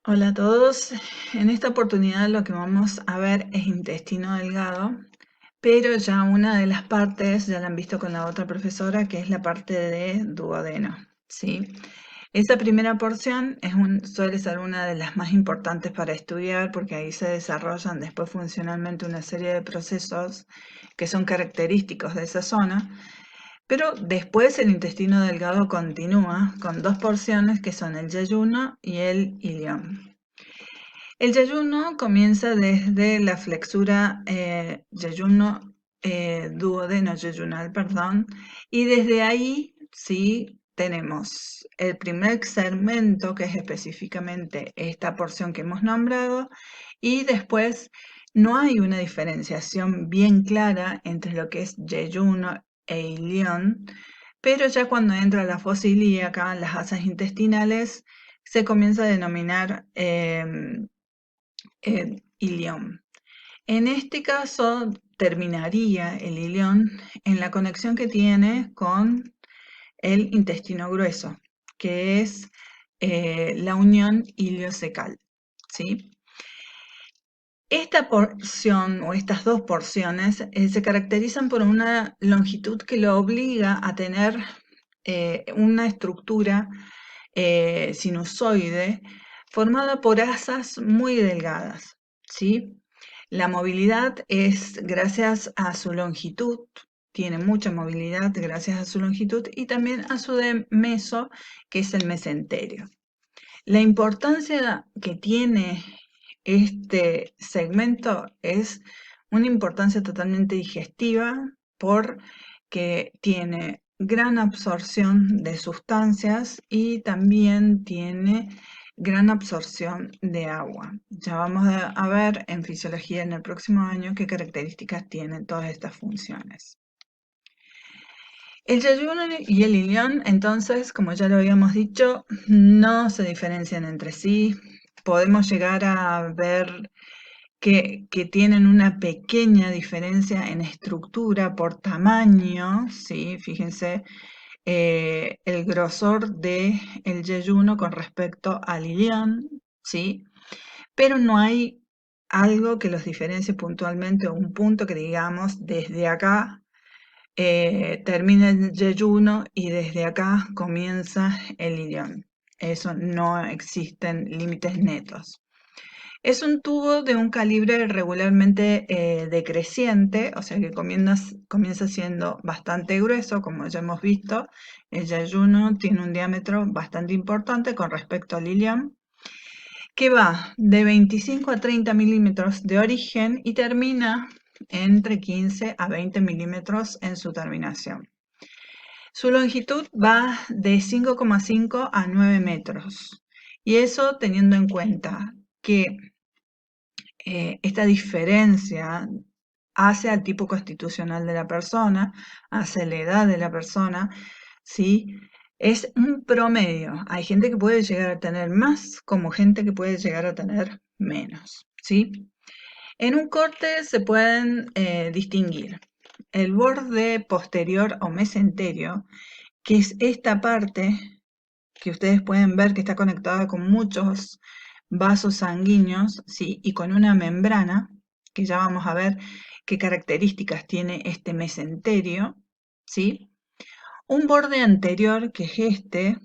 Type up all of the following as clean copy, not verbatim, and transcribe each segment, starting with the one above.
Hola a todos. En esta oportunidad lo que vamos a ver es intestino delgado, pero ya una de las partes ya la han visto con la otra profesora, que es la parte de duodeno, ¿sí? Esa primera porción suele ser una de las más importantes para estudiar porque ahí se desarrollan después funcionalmente una serie de procesos que son característicos de esa zona, pero después el intestino delgado continúa con dos porciones que son el yeyuno y el ilión. El yeyuno comienza desde la flexura yeyuno, duodeno yeyunal, perdón, y desde ahí sí tenemos el primer segmento, que es específicamente esta porción que hemos nombrado, y después no hay una diferenciación bien clara entre lo que es yeyuno e ilión, pero ya cuando entra la fosa ilíaca, las asas intestinales, se comienza a denominar ilión. En este caso, terminaría el ilión en la conexión que tiene con el intestino grueso, que es la unión iliocecal, ¿sí? Esta porción o estas dos porciones se caracterizan por una longitud que lo obliga a tener una estructura sinusoide formada por asas muy delgadas, ¿sí? La movilidad es gracias a su longitud, tiene mucha movilidad gracias a su longitud y también a su meso, que es el mesenterio. La importancia que tiene este segmento es una importancia totalmente digestiva porque tiene gran absorción de sustancias y también tiene gran absorción de agua. Ya vamos a ver en fisiología en el próximo año qué características tienen todas estas funciones. El yeyuno y el ilión, entonces, como ya lo habíamos dicho, no se diferencian entre sí. Podemos llegar a ver que tienen una pequeña diferencia en estructura por tamaño, ¿sí? Fíjense el grosor del yeyuno con respecto al ilión, ¿sí? Pero no hay algo que los diferencie puntualmente o un punto que digamos desde acá termina el yeyuno y desde acá comienza el ilión. Eso no existen límites netos. Es un tubo de un calibre regularmente decreciente, o sea que comienza siendo bastante grueso, como ya hemos visto. El yeyuno tiene un diámetro bastante importante con respecto al ilión, que va de 25 a 30 milímetros de origen y termina entre 15 a 20 milímetros en su terminación. Su longitud va de 5,5 a 9 metros. Y eso teniendo en cuenta que esta diferencia hace al tipo constitucional de la persona, hace la edad de la persona, ¿sí? Es un promedio. Hay gente que puede llegar a tener más, como gente que puede llegar a tener menos, ¿sí? En un corte se pueden distinguir el borde posterior o mesenterio, que es esta parte que ustedes pueden ver que está conectada con muchos vasos sanguíneos, ¿sí? Y con una membrana, que ya vamos a ver qué características tiene este mesenterio, ¿sí? Un borde anterior, que es este,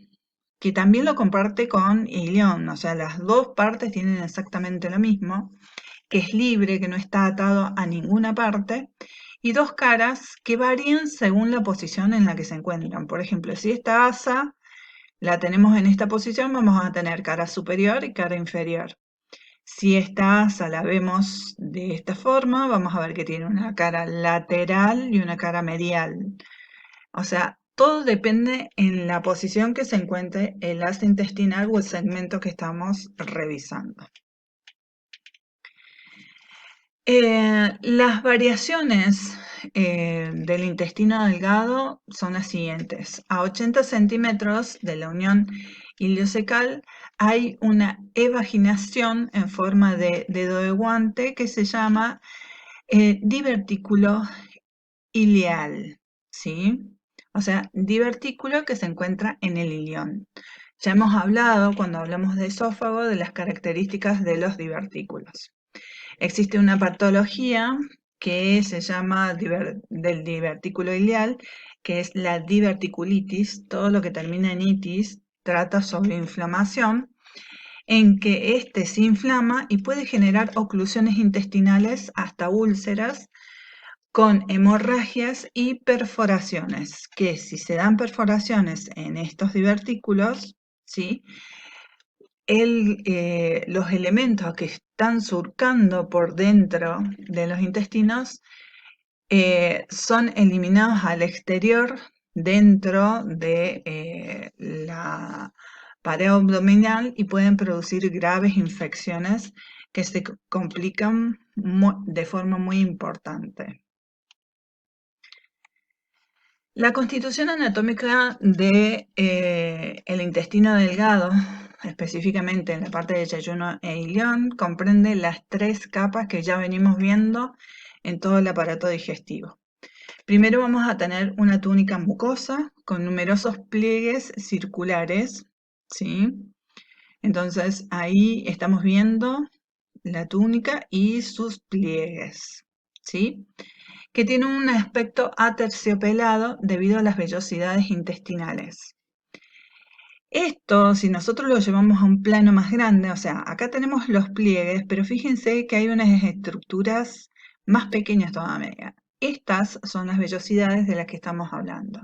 que también lo comparte con ilión, o sea, las dos partes tienen exactamente lo mismo, que es libre, que no está atado a ninguna parte, y dos caras que varían según la posición en la que se encuentran. Por ejemplo, si esta asa la tenemos en esta posición, vamos a tener cara superior y cara inferior. Si esta asa la vemos de esta forma, vamos a ver que tiene una cara lateral y una cara medial. O sea, todo depende en la posición que se encuentre el asa intestinal o el segmento que estamos revisando. Las variaciones del intestino delgado son las siguientes. A 80 centímetros de la unión iliocecal hay una evaginación en forma de dedo de guante que se llama divertículo ileal, ¿sí? O sea, divertículo que se encuentra en el ilión. Ya hemos hablado, cuando hablamos de esófago, de las características de los divertículos. Existe una patología que se llama del divertículo ileal, que es la diverticulitis. Todo lo que termina en itis trata sobre inflamación, en que éste se inflama y puede generar oclusiones intestinales hasta úlceras con hemorragias y perforaciones, que si se dan perforaciones en estos divertículos, ¿sí? Los elementos que están surcando por dentro de los intestinos son eliminados al exterior dentro de la pared abdominal y pueden producir graves infecciones que se complican de forma muy importante. La constitución anatómica de, el intestino delgado, específicamente en la parte de yeyuno e ilión, comprende las 3 capas que ya venimos viendo en todo el aparato digestivo. Primero vamos a tener una túnica mucosa con numerosos pliegues circulares, ¿sí? Entonces ahí estamos viendo la túnica y sus pliegues, ¿sí? Que tiene un aspecto aterciopelado debido a las vellosidades intestinales. Esto, si nosotros lo llevamos a un plano más grande, o sea, acá tenemos los pliegues, pero fíjense que hay unas estructuras más pequeñas todavía. Estas son las vellosidades de las que estamos hablando.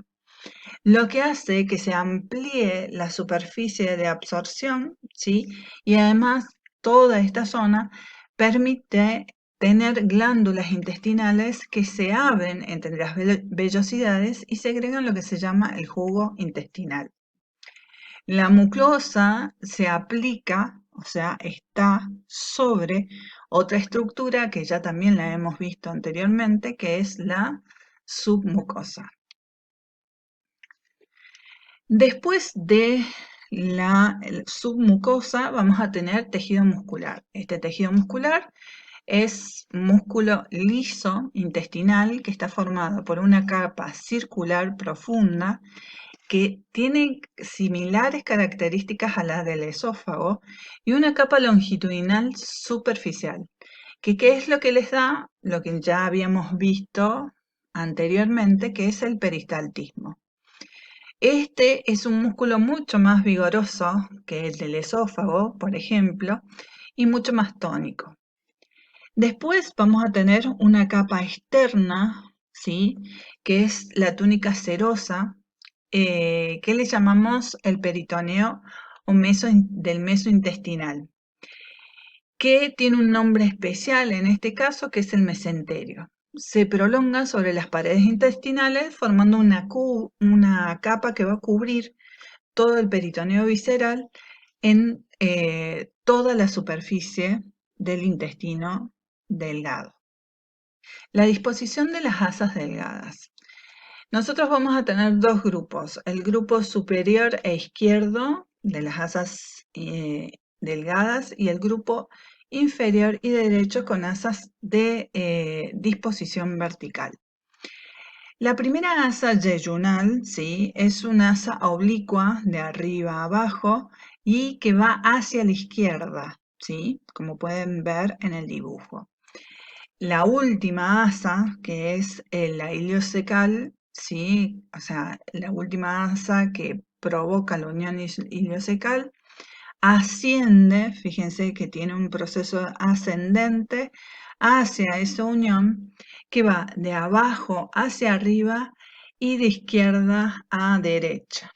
Lo que hace que se amplíe la superficie de absorción, ¿sí? Y además toda esta zona permite tener glándulas intestinales que se abren entre las vellosidades y segregan lo que se llama el jugo intestinal. La mucosa se aplica, o sea, está sobre otra estructura que ya también la hemos visto anteriormente, que es la submucosa. Después de la submucosa vamos a tener tejido muscular. Este tejido muscular es músculo liso intestinal que está formado por una capa circular profunda que tiene similares características a las del esófago y una capa longitudinal superficial. ¿Qué es lo que les da? Lo que ya habíamos visto anteriormente, que es el peristaltismo. Este es un músculo mucho más vigoroso que el del esófago, por ejemplo, y mucho más tónico. Después vamos a tener una capa externa, ¿sí? Que es la túnica serosa, que le llamamos el peritoneo o del meso intestinal, que tiene un nombre especial en este caso, que es el mesenterio. Se prolonga sobre las paredes intestinales formando una capa que va a cubrir todo el peritoneo visceral en toda la superficie del intestino delgado. La disposición de las asas delgadas. Nosotros vamos a tener 2 grupos, el grupo superior e izquierdo de las asas delgadas y el grupo inferior y derecho con asas de disposición vertical. La primera asa yeyunal, ¿sí? Es una asa oblicua de arriba a abajo y que va hacia la izquierda, ¿sí? Como pueden ver en el dibujo. La última asa, que es la iliocecal, ¿sí? O sea, la última asa que provoca la unión iliocecal, asciende, fíjense que tiene un proceso ascendente hacia esa unión que va de abajo hacia arriba y de izquierda a derecha.